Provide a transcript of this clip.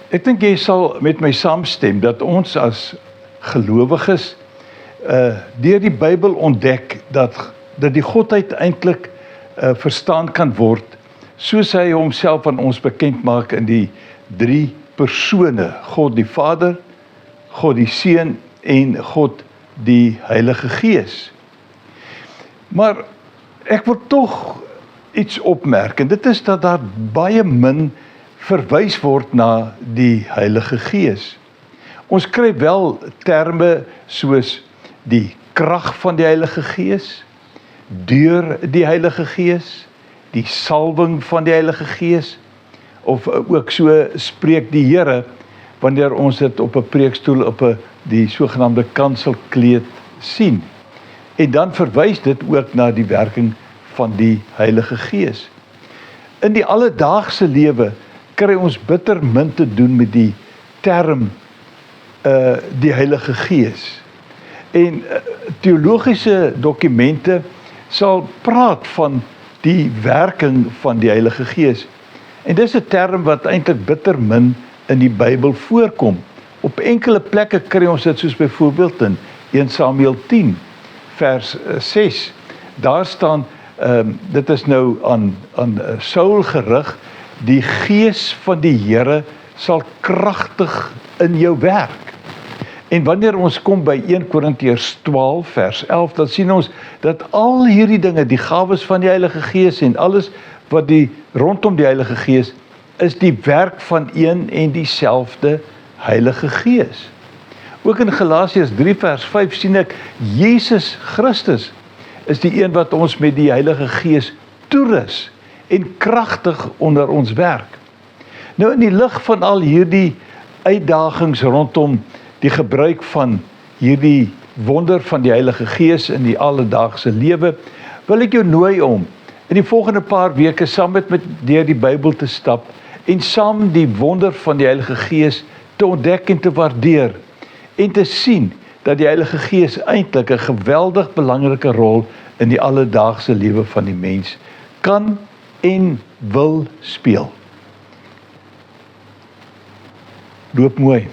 Ek dink jy sal met my saamstem dat ons as gelowiges deur die Bybel ontdek dat die godheid eintlik verstaan kan word soos hy homself aan ons bekend maak in die 3 persone, God die Vader, God die Seun en God die Heilige Gees. Maar ek wil tog iets opmerk, en dit is dat daar baie min verwys word na die Heilige Gees. Ons kry wel terme soos die krag van die Heilige Gees, deur die Heilige Gees, die salwing van die Heilige Gees, of ook so spreek die Here, wanneer ons dit op 'n preekstoel op die sogenaamde kanselkleed sien. En dan verwys dit ook na die werking van die Heilige Gees. In die alledaagse lewe kry ons bitter min te doen met die term die Heilige Gees. En teologiese dokumente sal praat van die werking van die Heilige Gees. En dis 'n term wat eintlik bitter min in die Bybel voorkom. Op enkele plekke kry ons dit soos byvoorbeeld in 1 Samuel 10 vers 6. Daar staan, dit is nou aan Saul gerig, die Gees van die Here sal kragtig in jou werk. En wanneer ons kom by 1 Korintiërs 12 vers 11, dan sien ons dat al hierdie dinge, die gawes van die Heilige Gees en alles wat rondom die Heilige Gees, is die werk van een en dieselfde Heilige Gees. Ook in Galasiërs 3 vers 5 sien ek, Jesus Christus is die een wat ons met die Heilige Gees toerus en kragtig onder ons werk. Nou in die lig van al hierdie uitdagings rondom die gebruik van hierdie wonder van die Heilige Gees in die alledaagse lewe, wil ek jou nooi om in die volgende paar weke saam met deur die Bybel te stap en saam die wonder van die Heilige Gees te ontdek en te waardeer en te sien dat die Heilige Gees eintlik 'n geweldig belangrike rol in die alledaagse lewe van die mens kan en wil speel. Loop mooi.